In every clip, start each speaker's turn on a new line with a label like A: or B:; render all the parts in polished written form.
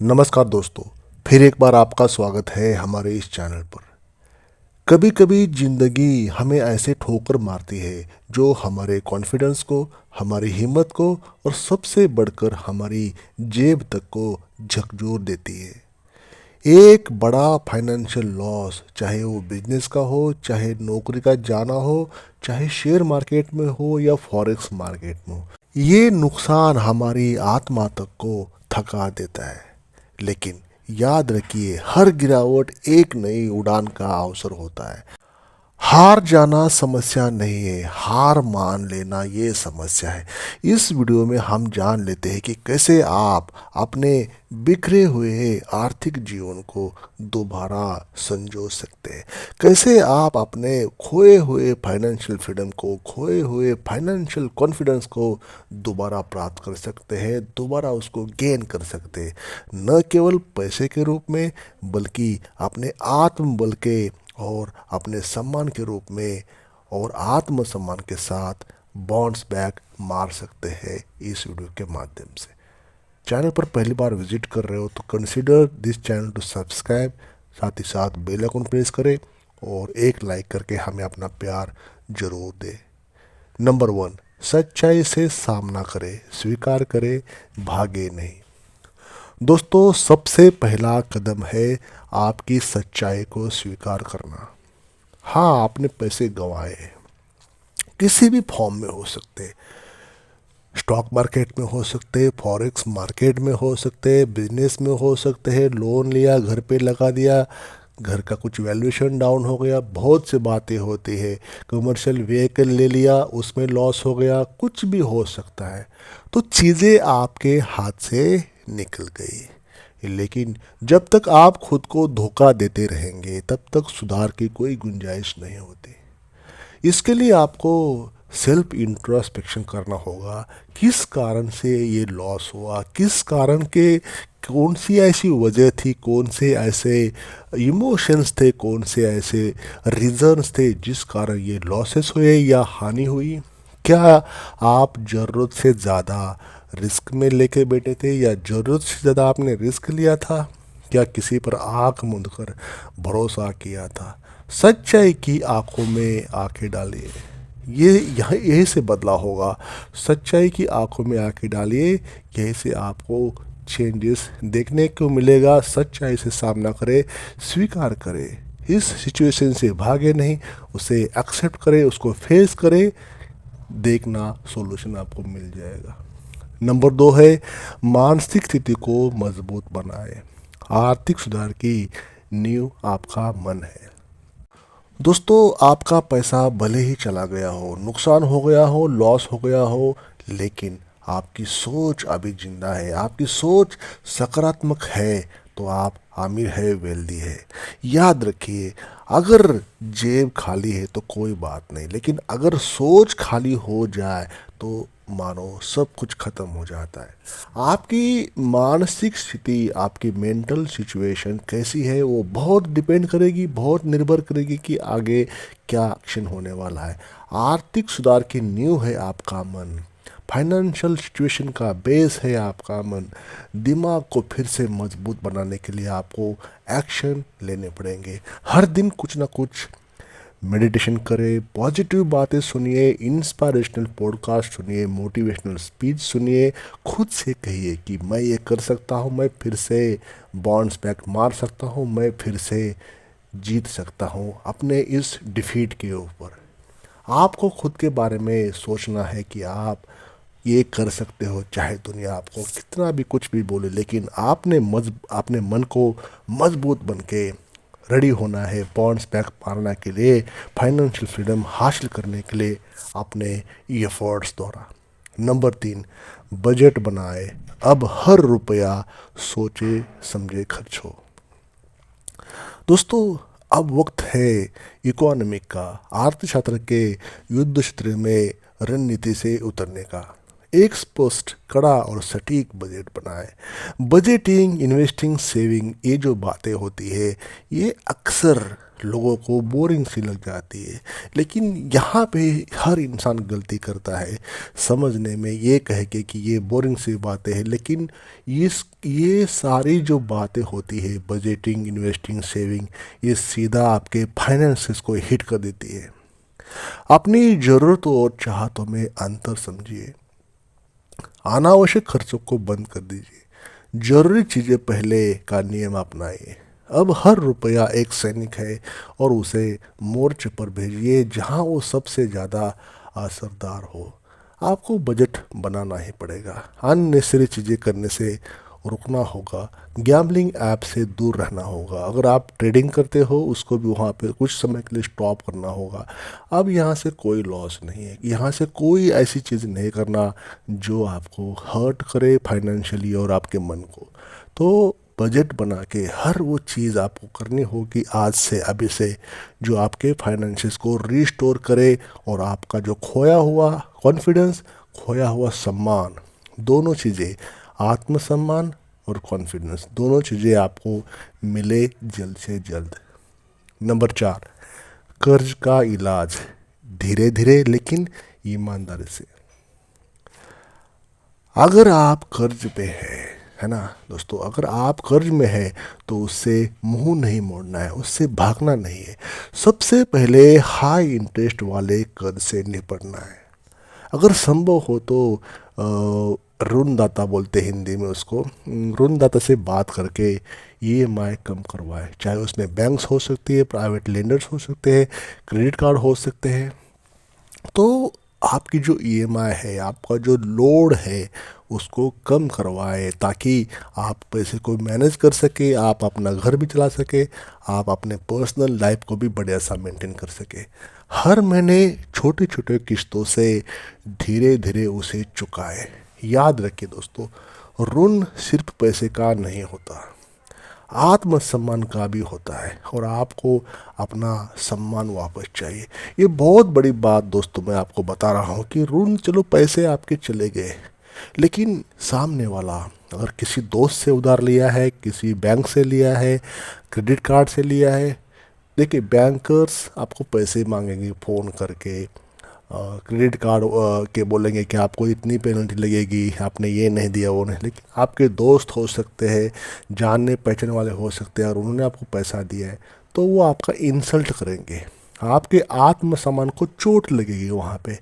A: नमस्कार दोस्तों, फिर एक बार आपका स्वागत है हमारे इस चैनल पर। कभी कभी ज़िंदगी हमें ऐसे ठोकर मारती है जो हमारे कॉन्फिडेंस को, हमारी हिम्मत को और सबसे बढ़कर हमारी जेब तक को झकझोर देती है। एक बड़ा फाइनेंशियल लॉस, चाहे वो बिजनेस का हो, चाहे नौकरी का जाना हो, चाहे शेयर मार्केट में हो या फॉरेक्स मार्केट में हो, ये नुकसान हमारी आत्मा तक को थका देता है। लेकिन याद रखिए, हर गिरावट एक नई उड़ान का अवसर होता है। हार जाना समस्या नहीं है, हार मान लेना ये समस्या है। इस वीडियो में हम जान लेते हैं कि कैसे आप अपने बिखरे हुए आर्थिक जीवन को दोबारा संजो सकते हैं, कैसे आप अपने खोए हुए फाइनेंशियल फ्रीडम को, खोए हुए फाइनेंशियल कॉन्फिडेंस को दोबारा प्राप्त कर सकते हैं, दोबारा उसको गेन कर सकते हैं, न केवल पैसे के रूप में बल्कि अपने आत्मबल के और अपने सम्मान के रूप में और आत्मसम्मान के साथ बाउंस बैक मार सकते हैं इस वीडियो के माध्यम से। चैनल पर पहली बार विजिट कर रहे हो तो consider this channel to subscribe, साथ ही साथ बेल आइकन प्रेस करें और एक लाइक करके हमें अपना प्यार जरूर दें। नंबर 1, सच्चाई से सामना करें, स्वीकार करें, भागे नहीं। दोस्तों, सबसे पहला कदम है आपकी सच्चाई को स्वीकार करना। हाँ, आपने पैसे गंवाए हैं, किसी भी फॉर्म में हो सकते, स्टॉक मार्केट में हो सकते, फॉरेक्स मार्केट में हो सकते, बिजनेस में हो सकते हैं, लोन लिया, घर पे लगा दिया, घर का कुछ वैल्यूएशन डाउन हो गया, बहुत सी बातें होती है, कमर्शियल व्हीकल ले लिया, उसमें लॉस हो गया, कुछ भी हो सकता है। तो चीज़ें आपके हाथ से निकल गई, लेकिन जब तक आप खुद को धोखा देते रहेंगे तब तक सुधार की कोई गुंजाइश नहीं होती। इसके लिए आपको सेल्फ इंट्रोस्पेक्शन करना होगा। किस कारण से ये लॉस हुआ, किस कारण के, कौन सी ऐसी वजह थी, कौन से ऐसे इमोशंस थे, कौन से ऐसे रीजंस थे जिस कारण ये लॉसेस हुए या हानि हुई। क्या आप ज़रूरत से ज़्यादा रिस्क में लेके बैठे थे या ज़रूरत से ज़्यादा आपने रिस्क लिया था? क्या किसी पर आंख मूंद कर भरोसा किया था? सच्चाई की आंखों में आंखें डालिए, ये यहाँ यही से बदला होगा। सच्चाई की आंखों में आंखें डालिए, यही से आपको चेंजेस देखने को मिलेगा। सच्चाई से सामना करें, स्वीकार करें, इस सिचुएशन से भागे नहीं, उसे एक्सेप्ट करें, उसको फेस करें, देखना सोल्यूशन आपको मिल जाएगा। नंबर 2 है मानसिक स्थिति को मजबूत बनाए। आर्थिक सुधार की नींव आपका मन है। दोस्तों, आपका पैसा भले ही चला गया हो, नुकसान हो गया हो, लॉस हो गया हो, लेकिन आपकी सोच अभी जिंदा है, आपकी सोच सकारात्मक है, तो आप आमिर है, वेल्दी है। याद रखिए, अगर जेब खाली है तो कोई बात नहीं, लेकिन अगर सोच खाली हो जाए तो मानो सब कुछ खत्म हो जाता है। आपकी मानसिक स्थिति, आपकी मेंटल सिचुएशन कैसी है वो बहुत डिपेंड करेगी, बहुत निर्भर करेगी कि आगे क्या एक्शन होने वाला है। आर्थिक सुधार की नींव है आपका मन, फाइनेंशियल सिचुएशन का बेस है आपका मन। दिमाग को फिर से मजबूत बनाने के लिए आपको एक्शन लेने पड़ेंगे। हर दिन कुछ ना कुछ मेडिटेशन करें, पॉजिटिव बातें सुनिए, इंस्पायरेशनल पॉडकास्ट सुनिए, मोटिवेशनल स्पीच सुनिए, खुद से कहिए कि मैं ये कर सकता हूँ, मैं फिर से बाउंस बैक मार सकता हूँ, मैं फिर से जीत सकता हूँ अपने इस डिफीट के ऊपर। आपको खुद के बारे में सोचना है कि आप ये कर सकते हो, चाहे दुनिया आपको कितना भी कुछ भी बोले, लेकिन आपने अपने मन को मजबूत बन के रेडी होना है बाउंस बैक मारने के लिए, फाइनेंशियल फ्रीडम हासिल करने के लिए अपने एफर्ट्स द्वारा। नंबर 3, बजट बनाए। अब हर रुपया सोचे समझे खर्च हो। दोस्तों, अब वक्त है इकोनॉमिक का, अर्थशास्त्र के युद्ध क्षेत्र में रणनीति से उतरने का। एक स्पष्ट, कड़ा और सटीक बजट बनाएं। बजटिंग, इन्वेस्टिंग, सेविंग, ये जो बातें होती है ये अक्सर लोगों को बोरिंग सी लग जाती है, लेकिन यहाँ पे हर इंसान गलती करता है समझने में, ये कह के कि ये बोरिंग सी बातें हैं, लेकिन ये सारी जो बातें होती है बजटिंग, इन्वेस्टिंग, सेविंग, ये सीधा आपके फाइनेंसेस को हिट कर देती है। अपनी ज़रूरतों और चाहतों में अंतर समझिए। अनावश्यक खर्चों को बंद कर दीजिए। जरूरी चीज़ें पहले का नियम अपनाइए। अब हर रुपया एक सैनिक है और उसे मोर्चे पर भेजिए जहां वो सबसे ज़्यादा असरदार हो। आपको बजट बनाना ही पड़ेगा। अननेसेसरी चीज़ें करने से रुकना होगा। गैम्बलिंग ऐप से दूर रहना होगा। अगर आप ट्रेडिंग करते हो उसको भी वहाँ पे कुछ समय के लिए स्टॉप करना होगा। अब यहाँ से कोई लॉस नहीं है, यहाँ से कोई ऐसी चीज़ नहीं करना जो आपको हर्ट करे फाइनेंशियली और आपके मन को। तो बजट बना के हर वो चीज़ आपको करनी होगी आज से, अभी से, जो आपके फाइनेंशियस को रिस्टोर करे और आपका जो खोया हुआ कॉन्फिडेंस, खोया हुआ सम्मान, दोनों चीज़ें, आत्मसम्मान और कॉन्फिडेंस, दोनों चीज़ें आपको मिले जल्द से जल्द। नंबर 4, कर्ज का इलाज, धीरे धीरे लेकिन ईमानदारी से। अगर आप कर्ज पे है ना दोस्तों, अगर आप कर्ज में है तो उससे मुंह नहीं मोड़ना है, उससे भागना नहीं है। सबसे पहले हाई इंटरेस्ट वाले कर्ज से निपटना है। अगर संभव हो तो ऋणदाता बोलते हैं हिंदी में उसको, ऋणदाता से बात करके EMI कम करवाए। चाहे उसमें बैंक्स हो सकती है, प्राइवेट लेंडर्स हो सकते हैं, क्रेडिट कार्ड हो सकते हैं। तो आपकी जो EMI है, आपका जो लोड है, उसको कम करवाए ताकि आप पैसे को मैनेज कर सके, आप अपना घर भी चला सके, आप अपने पर्सनल लाइफ को भी बढ़िया सा मेंटेन कर सके। हर महीने छोटे छोटे किस्तों से धीरे धीरे उसे चुकाए। याद रखिए दोस्तों, ऋण सिर्फ पैसे का नहीं होता, आत्मसम्मान का भी होता है, और आपको अपना सम्मान वापस चाहिए। ये बहुत बड़ी बात दोस्तों मैं आपको बता रहा हूँ कि ऋण, चलो पैसे आपके चले गए, लेकिन सामने वाला अगर किसी दोस्त से उधार लिया है, किसी बैंक से लिया है, क्रेडिट कार्ड से लिया है, देखिए बैंकर्स आपको पैसे मांगेंगे फ़ोन करके, क्रेडिट कार्ड के बोलेंगे कि आपको इतनी पेनल्टी लगेगी, आपने ये नहीं दिया वो नहीं। लेकिन आपके दोस्त हो सकते हैं, जानने पहचाने वाले हो सकते हैं, और उन्होंने आपको पैसा दिया है तो वो आपका इंसल्ट करेंगे, आपके आत्मसम्मान को चोट लगेगी। वहाँ पे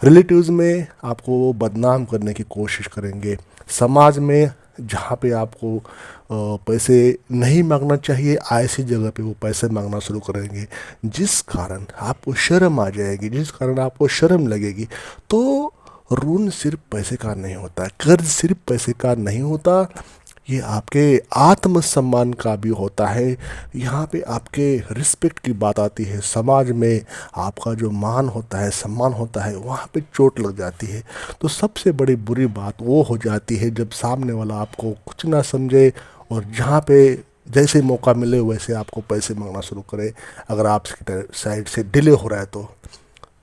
A: रिलेटिव्स में आपको वो बदनाम करने की कोशिश करेंगे। समाज में जहाँ पे आपको पैसे नहीं मांगना चाहिए, ऐसी जगह पे वो पैसे मांगना शुरू करेंगे, जिस कारण आपको शर्म आ जाएगी, जिस कारण आपको शर्म लगेगी। तो ऋण सिर्फ पैसे का नहीं होता, कर्ज सिर्फ पैसे का नहीं होता, ये आपके आत्मसम्मान का भी होता है। यहाँ पे आपके रिस्पेक्ट की बात आती है, समाज में आपका जो मान होता है, सम्मान होता है, वहाँ पे चोट लग जाती है। तो सबसे बड़ी बुरी बात वो हो जाती है जब सामने वाला आपको कुछ ना समझे और जहाँ पे जैसे मौका मिले वैसे आपको पैसे मांगना शुरू करे, अगर आपकी साइड से डिले हो रहा है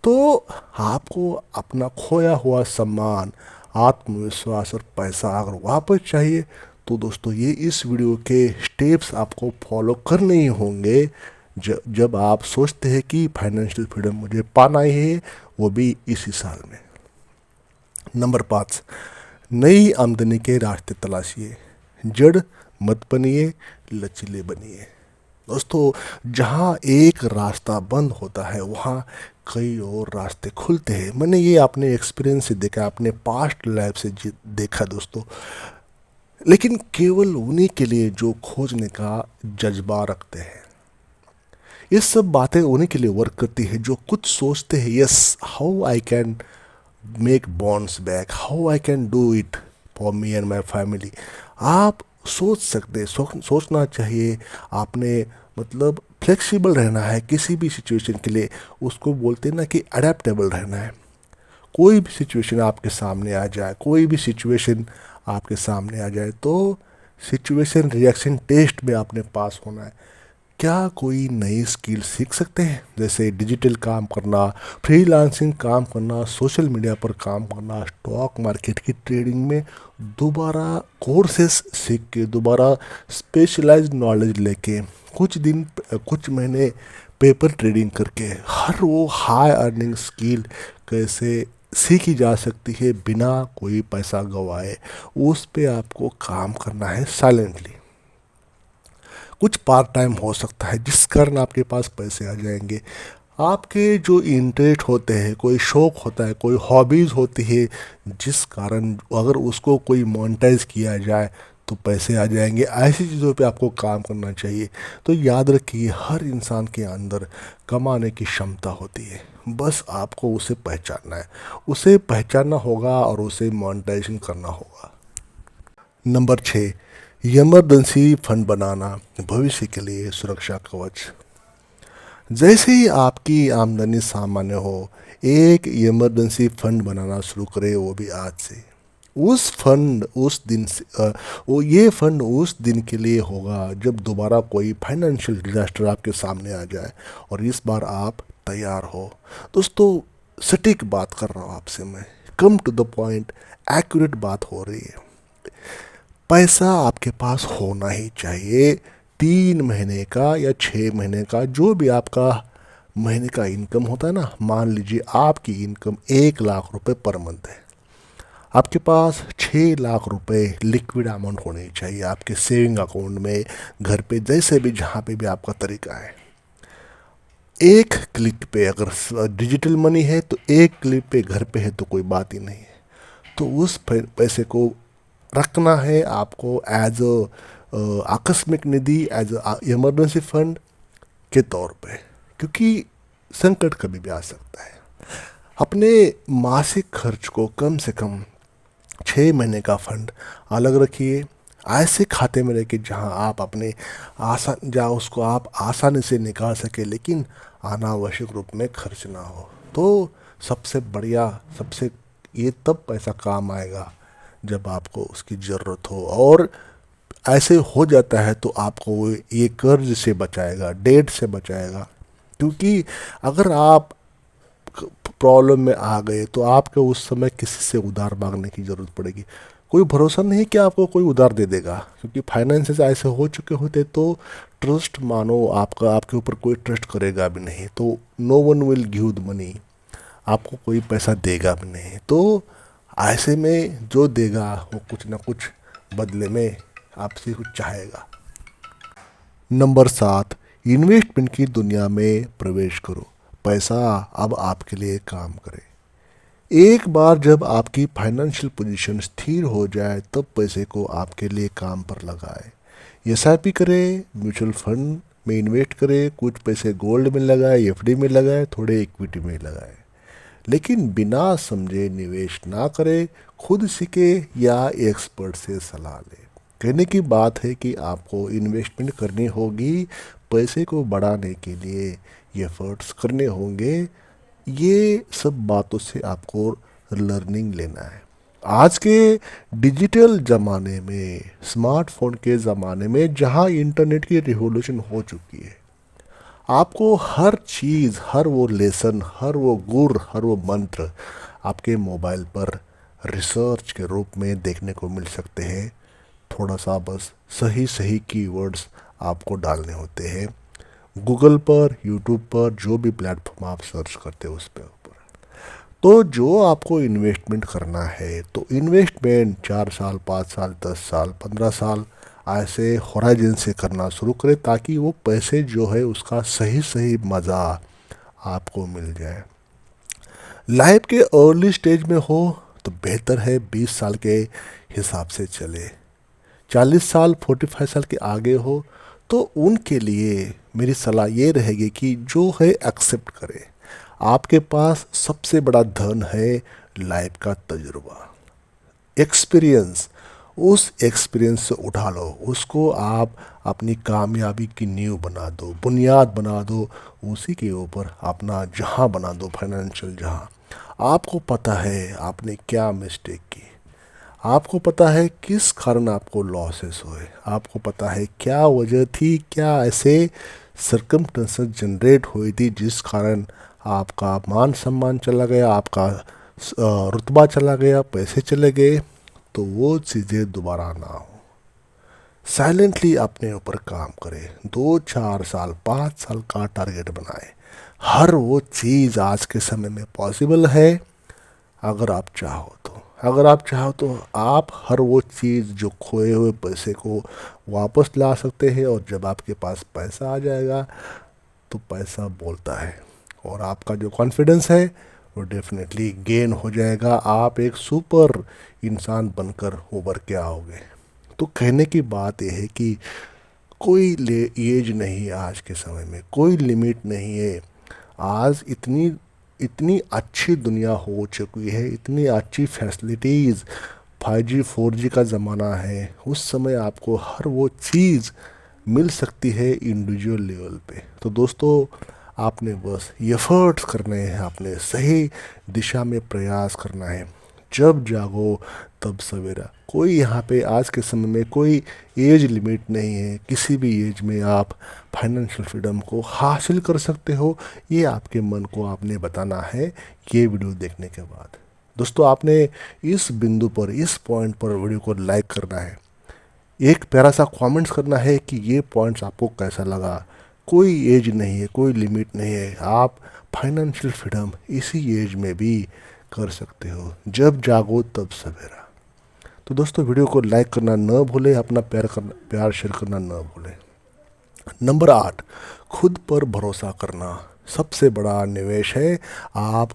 A: तो आपको अपना खोया हुआ सम्मान, आत्मविश्वास और पैसा अगर वापस चाहिए तो दोस्तों ये इस वीडियो के स्टेप्स आपको फॉलो करने ही होंगे। जब आप सोचते हैं कि फाइनेंशियल फ्रीडम मुझे पाना ही है, वो भी इसी साल में। नंबर 5, नई आमदनी के रास्ते तलाशिए। जड़ मत बनिए, लचीले बनिए। दोस्तों जहाँ एक रास्ता बंद होता है वहाँ कई और रास्ते खुलते हैं। मैंने ये अपने एक्सपीरियंस से देखा, अपने पास्ट लाइफ से देखा दोस्तों। लेकिन केवल उन्हीं के लिए जो खोजने का जज्बा रखते हैं। ये सब बातें उन्हीं के लिए वर्क करती है जो कुछ सोचते हैं, yes, how I can make bonds back, how I can do it for me and my family. आप सोच सकते हैं, सोचना चाहिए। आपने मतलब फ्लेक्सिबल रहना है किसी भी सिचुएशन के लिए, उसको बोलते हैं ना कि अडेप्टेबल रहना है। कोई भी सिचुएशन आपके सामने आ जाए, कोई भी सिचुएशन आपके सामने आ जाए तो सिचुएशन रिएक्शन टेस्ट में आपने पास होना है। क्या कोई नई स्किल सीख सकते हैं, जैसे डिजिटल काम करना, फ्रीलांसिंग काम करना, सोशल मीडिया पर काम करना, स्टॉक मार्केट की ट्रेडिंग में दोबारा कोर्सेस सीख के, दोबारा स्पेशलाइज्ड नॉलेज लेके, कुछ महीने पेपर ट्रेडिंग करके हर वो हाई अर्निंग स्किल कैसे सीखी जा सकती है बिना कोई पैसा गवाए, उस पे आपको काम करना है साइलेंटली। कुछ पार्ट टाइम हो सकता है जिस कारण आपके पास पैसे आ जाएंगे। आपके जो इंटरेस्ट होते हैं, कोई शौक होता है, कोई हॉबीज़ होती है, जिस कारण अगर उसको कोई मोनेटाइज किया जाए तो पैसे आ जाएंगे, ऐसी चीज़ों पे आपको काम करना चाहिए। तो याद रखिए, हर इंसान के अंदर कमाने की क्षमता होती है, बस आपको उसे पहचानना है, उसे पहचानना होगा और उसे मोनेटाइजेशन करना होगा। नंबर 6, इमरजेंसी फंड बनाना, भविष्य के लिए सुरक्षा कवच। जैसे ही आपकी आमदनी सामान्य हो, एक इमरजेंसी फंड बनाना शुरू करें, वो भी आज से। उस फंड उस दिन से वो ये फंड उस दिन के लिए होगा जब दोबारा कोई फाइनेंशियल डिजास्टर आपके सामने आ जाए और इस बार आप तैयार हो। दोस्तों, सटीक बात कर रहा हूँ आपसे मैं, come to the point, accurate बात हो रही है। पैसा आपके पास होना ही चाहिए, 3 महीने का या 6 महीने का, जो भी आपका महीने का इनकम होता है ना। मान लीजिए आपकी इनकम 1 लाख रुपए पर मंथ है, आपके पास 6 लाख रुपए लिक्विड अमाउंट होनी चाहिए आपके सेविंग अकाउंट में, घर पे, जैसे भी, जहाँ पे भी आपका तरीका है। एक क्लिक पे, अगर डिजिटल मनी है तो एक क्लिक पे घर पे है तो कोई बात ही नहीं है। तो उस पैसे को रखना है आपको एज आकस्मिक निधि, एज इमरजेंसी फंड के तौर पे, क्योंकि संकट कभी भी आ सकता है। अपने मासिक खर्च को कम से कम 6 महीने का फंड अलग रखिए, ऐसे खाते में रखिए जहां आप अपने जहाँ उसको आप आसानी से निकाल सके, लेकिन अनावश्यक रूप में खर्च ना हो। तो सबसे बढ़िया, सबसे, ये तब पैसा काम आएगा जब आपको उसकी ज़रूरत हो, और ऐसे हो जाता है तो आपको वो ये कर्ज से बचाएगा, डेट से बचाएगा। क्योंकि अगर आप प्रॉब्लम में आ गए तो आपको उस समय किसी से उधार मांगने की ज़रूरत पड़ेगी। कोई भरोसा नहीं कि आपको कोई उधार दे देगा, क्योंकि फाइनेंसेस ऐसे हो चुके होते तो ट्रस्ट मानो आपका, आपके ऊपर कोई ट्रस्ट करेगा भी नहीं, तो no one will give the money, आपको कोई पैसा देगा भी नहीं। तो ऐसे में जो देगा वो कुछ ना कुछ बदले में आपसे कुछ चाहेगा। नंबर 7, इन्वेस्टमेंट की दुनिया में प्रवेश करो, पैसा अब आपके लिए काम करे। एक बार जब आपकी फाइनेंशियल पोजीशन स्थिर हो जाए तब पैसे को आपके लिए काम पर लगाए। एसआईपी करें, म्यूचुअल फंड में इन्वेस्ट करें, कुछ पैसे गोल्ड में लगाए, एफडी में लगाए, थोड़े इक्विटी में लगाए, लेकिन बिना समझे निवेश ना करें। खुद सीखे या एक्सपर्ट से सलाह लें। कहने की बात है कि आपको इन्वेस्टमेंट करनी होगी, पैसे को बढ़ाने के लिए एफर्ट्स करने होंगे। ये सब बातों से आपको लर्निंग लेना है। आज के डिजिटल ज़माने में, स्मार्टफोन के ज़माने में, जहाँ इंटरनेट की रिवॉल्यूशन हो चुकी है, आपको हर चीज़, हर वो लेसन, हर वो गुर, हर वो मंत्र आपके मोबाइल पर रिसर्च के रूप में देखने को मिल सकते हैं। थोड़ा सा बस सही सही कीवर्ड्स आपको डालने होते हैं, गूगल पर, यूट्यूब पर, जो भी प्लेटफॉर्म आप सर्च करते हो उस पर ऊपर। तो जो आपको इन्वेस्टमेंट करना है, तो इन्वेस्टमेंट 4 साल, 5 साल, 10 साल, 15 साल ऐसे होराइजन से करना शुरू करें, ताकि वो पैसे जो है उसका सही सही मज़ा आपको मिल जाए। लाइफ के अर्ली स्टेज में हो तो बेहतर है 20 साल के हिसाब से चले। 40 साल, 45 साल के आगे हो तो उनके लिए मेरी सलाह ये रहेगी कि जो है एक्सेप्ट करें। आपके पास सबसे बड़ा धन है लाइफ का तजुर्बा, एक्सपीरियंस। उस एक्सपीरियंस से उठा लो, उसको आप अपनी कामयाबी की नींव बना दो, बुनियाद बना दो, उसी के ऊपर अपना जहां बना दो, फाइनेंशियल जहां। आपको पता है आपने क्या मिस्टेक की, आपको पता है किस कारण आपको लॉसेस हुए, आपको पता है क्या वजह थी, क्या ऐसे सर्कमस्टेंसेस जनरेट हुई थी जिस कारण आपका मान सम्मान चला गया, आपका रुतबा चला गया, पैसे चले गए, तो वो चीज़ें दोबारा ना हो। साइलेंटली अपने ऊपर काम करें, 2 4 साल 5 साल का टारगेट बनाए। हर वो चीज़ आज के समय में पॉसिबल है अगर आप चाहो तो। अगर आप चाहो तो आप हर वो चीज़ जो खोए हुए पैसे को वापस ला सकते हैं, और जब आपके पास पैसा आ जाएगा तो पैसा बोलता है, और आपका जो कॉन्फिडेंस है वो डेफिनेटली गेन हो जाएगा। आप एक सुपर इंसान बनकर उभर के आओगे। तो कहने की बात यह है कि कोई एज नहीं है आज के समय में, कोई लिमिट नहीं है। आज इतनी इतनी अच्छी दुनिया हो चुकी है, इतनी अच्छी फैसिलिटीज़, 5G 4G का ज़माना है। उस समय आपको हर वो चीज़ मिल सकती है इंडिविजुअल लेवल पे। तो दोस्तों, आपने बस एफर्ट्स करने हैं, आपने सही दिशा में प्रयास करना है। जब जागो तब सवेरा। कोई यहाँ पे आज के समय में कोई एज लिमिट नहीं है, किसी भी एज में आप फाइनेंशियल फ्रीडम को हासिल कर सकते हो। ये आपके मन को आपने बताना है ये वीडियो देखने के बाद। दोस्तों, आपने इस बिंदु पर, इस पॉइंट पर वीडियो को लाइक करना है, एक प्यारा सा कमेंट्स करना है कि ये पॉइंट्स आपको कैसा लगा। कोई एज नहीं है, कोई लिमिट नहीं है, आप फाइनेंशियल फ्रीडम इसी एज में भी कर सकते हो। जब जागो तब सवेरा। तो दोस्तों, वीडियो को लाइक करना न भूलें, अपना प्यार शेयर करना न भूलें। नंबर 8, खुद पर भरोसा करना सबसे बड़ा निवेश है। आप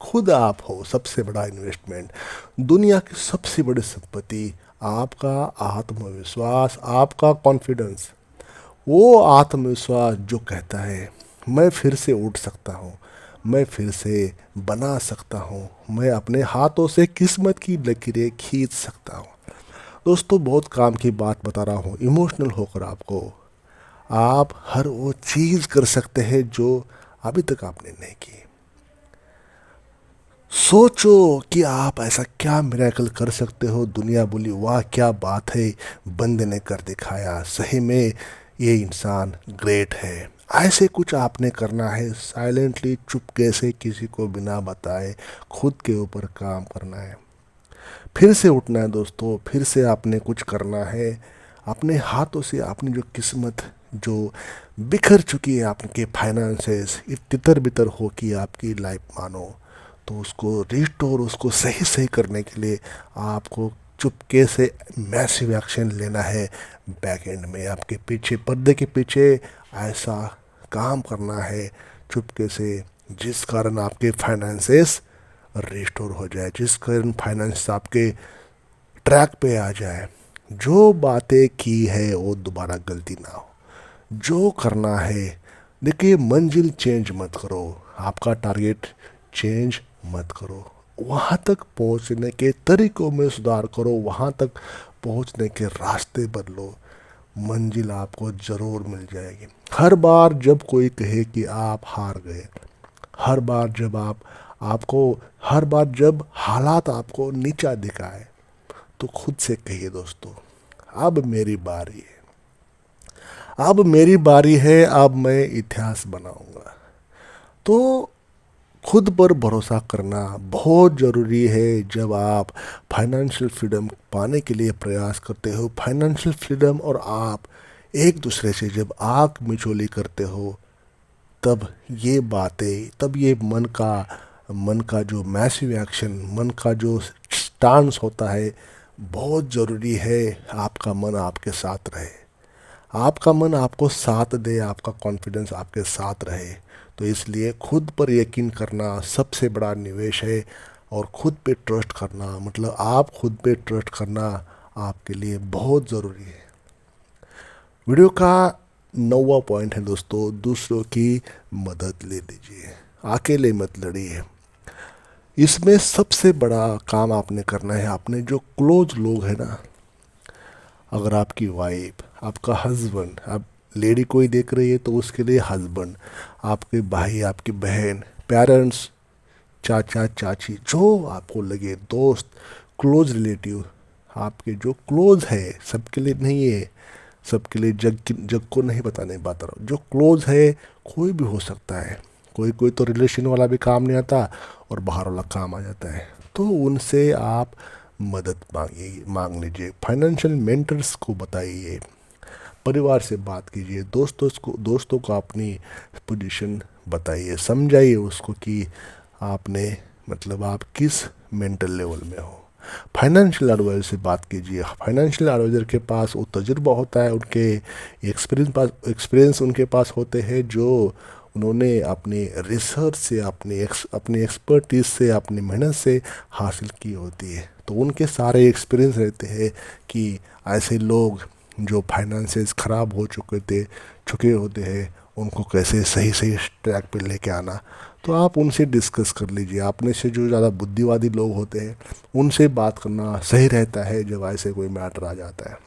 A: खुद आप हो सबसे बड़ा इन्वेस्टमेंट। दुनिया की सबसे बड़ी संपत्ति आपका आत्मविश्वास, आपका कॉन्फिडेंस। वो आत्मविश्वास जो कहता है मैं फिर से उठ सकता हूँ, मैं फिर से बना सकता हूँ, मैं अपने हाथों से किस्मत की लकीरें खींच सकता हूँ। दोस्तों, बहुत काम की बात बता रहा हूँ इमोशनल होकर आपको। आप हर वो चीज़ कर सकते हैं जो अभी तक आपने नहीं की। सोचो कि आप ऐसा क्या मिरेकल कर सकते हो। दुनिया बोली वाह क्या बात है, बंदे ने कर दिखाया, सही में ये इंसान ग्रेट है। ऐसे कुछ आपने करना है, साइलेंटली चुपके से, किसी को बिना बताए खुद के ऊपर काम करना है। फिर से उठना है दोस्तों, फिर से आपने कुछ करना है। अपने हाथों से आपने जो किस्मत जो बिखर चुकी है, आपके फाइनेंसेस तितर बितर हो कि आपकी लाइफ मानो, तो उसको रिस्टोर, उसको सही सही करने के लिए आपको चुपके से मैसिव एक्शन लेना है। बैक एंड में आपके पीछे, पर्दे के पीछे ऐसा काम करना है चुपके से, जिस कारण आपके फाइनेंसेस रिस्टोर हो जाए, जिस कारण फाइनेंस आपके ट्रैक पे आ जाए। जो बातें की है वो दोबारा गलती ना हो। जो करना है, देखिए, मंजिल चेंज मत करो, आपका टारगेट चेंज मत करो, वहाँ तक पहुँचने के तरीकों में सुधार करो, वहाँ तक पहुँचने के रास्ते बदलो। मंजिल आपको ज़रूर मिल जाएगी। हर बार जब कोई कहे कि आप हार गए, हर बार जब आपको हर बार जब हालात आपको नीचा दिखाए, तो खुद से कहिए दोस्तों, अब मेरी बारी है, अब मेरी बारी है, अब मैं इतिहास बनाऊंगा। तो खुद पर भरोसा करना बहुत ज़रूरी है जब आप फाइनेंशियल फ्रीडम पाने के लिए प्रयास करते हो। फाइनेंशियल फ्रीडम और आप एक दूसरे से जब आँख मिचौली करते हो, तब ये बातें, तब ये मन का जो मैसिव एक्शन, मन का जो स्टांस होता है, बहुत ज़रूरी है। आपका मन आपके साथ रहे, आपका मन आपको साथ दे, आपका कॉन्फिडेंस आपके साथ रहे। तो इसलिए खुद पर यकीन करना सबसे बड़ा निवेश है, और खुद पे ट्रस्ट करना, मतलब आप खुद पे ट्रस्ट करना आपके लिए बहुत ज़रूरी है। वीडियो का 9वां पॉइंट है दोस्तों, दूसरों की मदद ले लीजिए, अकेले मत लड़िए। इसमें सबसे बड़ा काम आपने करना है, आपने जो क्लोज लोग हैं ना, अगर आपकी वाइफ, आपका हस्बैंड, आप लेडी कोई देख रही है तो उसके लिए हस्बैंड, आपके भाई, आपकी बहन, पेरेंट्स, चाचा चाची, जो आपको लगे, दोस्त, क्लोज रिलेटिव, आपके जो क्लोज है, सबके लिए नहीं है, सबके लिए जग को नहीं बताने बात रहा हूँ। जो क्लोज है कोई भी हो सकता है, कोई कोई तो रिलेशन वाला भी काम नहीं आता और बाहर वाला काम आ जाता है, तो उनसे आप मदद मांग लीजिए। फाइनेंशियल मेंटर्स को बताइए, परिवार से बात कीजिए, दोस्तों को अपनी पोजीशन बताइए, समझाइए उसको कि आपने मतलब आप किस मेंटल लेवल में हो। फाइनेंशियल एडवाइजर से बात कीजिए। फाइनेंशियल एडवाइजर के पास वो तजुर्बा होता है, उनके एक्सपीरियंस उनके पास होते हैं, जो उन्होंने अपने रिसर्च से, अपनी एक्सपर्टीज से, अपनी मेहनत से हासिल की होती है। तो उनके सारे एक्सपीरियंस रहते हैं कि ऐसे लोग जो फाइनेंसेस ख़राब हो चुके होते हैं, उनको कैसे सही सही ट्रैक पे लेके आना। तो आप उनसे डिस्कस कर लीजिए। आपने से जो ज़्यादा बुद्धिवादी लोग होते हैं उनसे बात करना सही रहता है जब ऐसे कोई मैटर आ जाता है।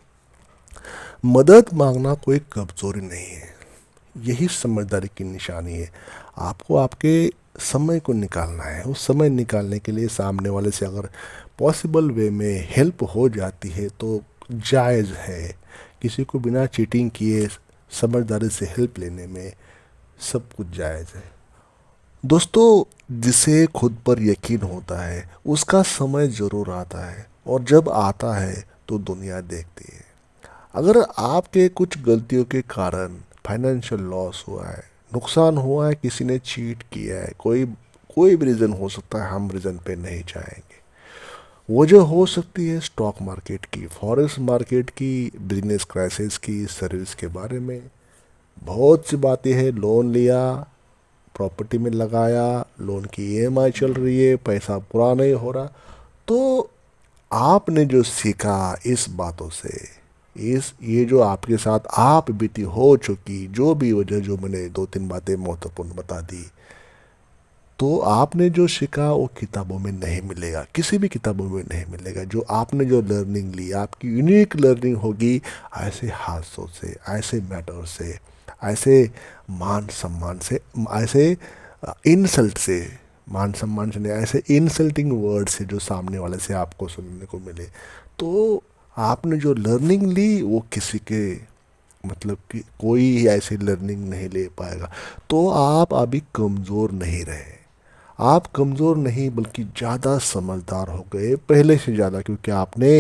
A: मदद मांगना कोई कमज़ोरी नहीं है, यही समझदारी की निशानी है। आपको आपके समय को निकालना है। उस समय निकालने के लिए सामने वाले से अगर पॉसिबल वे में हेल्प हो जाती है तो जायज़ है। किसी को बिना चीटिंग किए समझदारी से हेल्प लेने में सब कुछ जायज़ है। दोस्तों, जिसे खुद पर यकीन होता है उसका समय ज़रूर आता है, और जब आता है तो दुनिया देखती है। अगर आपके कुछ गलतियों के कारण फाइनेंशियल लॉस हुआ है, नुकसान हुआ है, किसी ने चीट किया है, कोई कोई भी रीज़न हो सकता है, हम रीज़न पे नहीं जाएंगे। वजह हो सकती है स्टॉक मार्केट की, फॉरेक्स मार्केट की, बिजनेस क्राइसिस की, सर्विस के बारे में बहुत सी बातें हैं। लोन लिया, प्रॉपर्टी में लगाया, लोन की ईएमआई चल रही है, पैसा पूरा नहीं हो रहा। तो आपने जो सीखा इस बातों से, इस ये जो आपके साथ आप बीती हो चुकी जो भी वजह, जो मैंने दो तीन बातें महत्वपूर्ण बता दी, तो आपने जो सीखा वो किताबों में नहीं मिलेगा, किसी भी किताबों में नहीं मिलेगा। जो आपने जो लर्निंग ली, आपकी यूनिक लर्निंग होगी ऐसे हादसों से, ऐसे मैटर से, ऐसे मान सम्मान से, ऐसे इंसल्ट से, मान सम्मान से नहीं, ऐसे इंसल्टिंग वर्ड से जो सामने वाले से आपको सुनने को मिले। तो आपने जो लर्निंग ली वो किसी के मतलब कि कोई ऐसी लर्निंग नहीं ले पाएगा। तो आप अभी कमज़ोर नहीं रहे, आप कमज़ोर नहीं बल्कि ज़्यादा समझदार हो गए पहले से ज़्यादा, क्योंकि आपने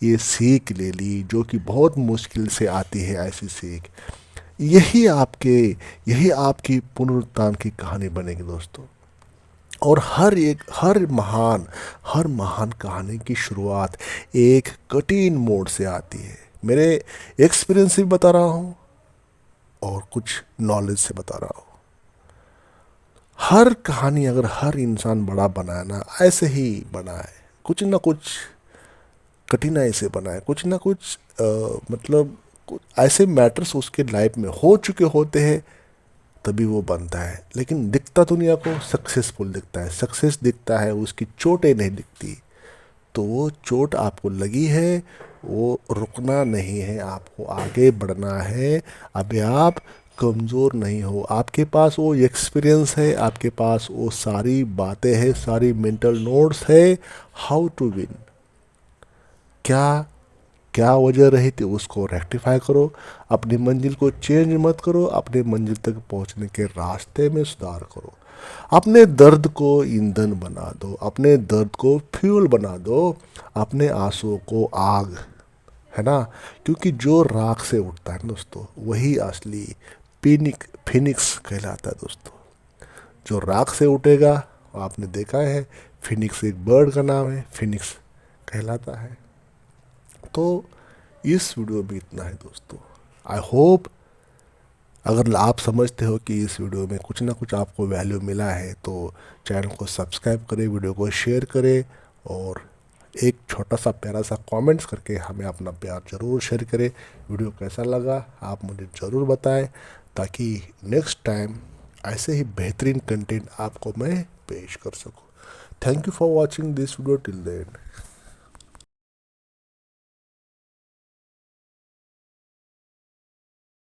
A: ये सीख ले ली जो कि बहुत मुश्किल से आती है। ऐसी सीख यही आपके यही आपकी पुनरुत्थान की कहानी बनेगी दोस्तों। और हर महान कहानी की शुरुआत एक कठिन मोड़ से आती है। मेरे एक्सपीरियंस से भी बता रहा हूँ और कुछ नॉलेज से बता रहा हूँ। हर कहानी अगर हर इंसान बड़ा बनाए ना, ऐसे ही बनाए, कुछ ना कुछ कठिनाई से बनाए, कुछ ना कुछ मतलब ऐसे मैटर्स उसके लाइफ में हो चुके होते हैं, तभी वो बनता है। लेकिन दिखता दुनिया को सक्सेसफुल दिखता है, सक्सेस दिखता है, उसकी चोटें नहीं दिखती। तो वो चोट आपको लगी है, वो रुकना नहीं है, आपको आगे बढ़ना है। अभी आप कमज़ोर नहीं हो, आपके पास वो एक्सपीरियंस है, आपके पास वो सारी बातें हैं, सारी मेंटल नोट्स है। हाउ टू विन, क्या क्या वजह रही थी उसको रेक्टिफाई करो। अपनी मंजिल को चेंज मत करो, अपनी मंजिल तक पहुंचने के रास्ते में सुधार करो। अपने दर्द को ईंधन बना दो, अपने दर्द को फ्यूल बना दो, अपने आंसुओं को आग, है ना। क्योंकि जो राख से उठता है दोस्तों वही असली फिनिक्स कहलाता है दोस्तों। जो राख से उठेगा, आपने देखा है, फिनिक्स एक बर्ड का नाम है, फिनिक्स कहलाता है। तो इस वीडियो में इतना है दोस्तों। आई होप अगर आप समझते हो कि इस वीडियो में कुछ ना कुछ आपको वैल्यू मिला है तो चैनल को सब्सक्राइब करें, वीडियो को शेयर करें, और एक छोटा सा प्यारा सा कमेंट्स करके हमें अपना प्यार ज़रूर शेयर करें। वीडियो कैसा लगा आप मुझे ज़रूर बताएं, ताकि नेक्स्ट टाइम ऐसे ही बेहतरीन कंटेंट आपको मैं पेश कर सकूं। Thank you for watching this video till the end.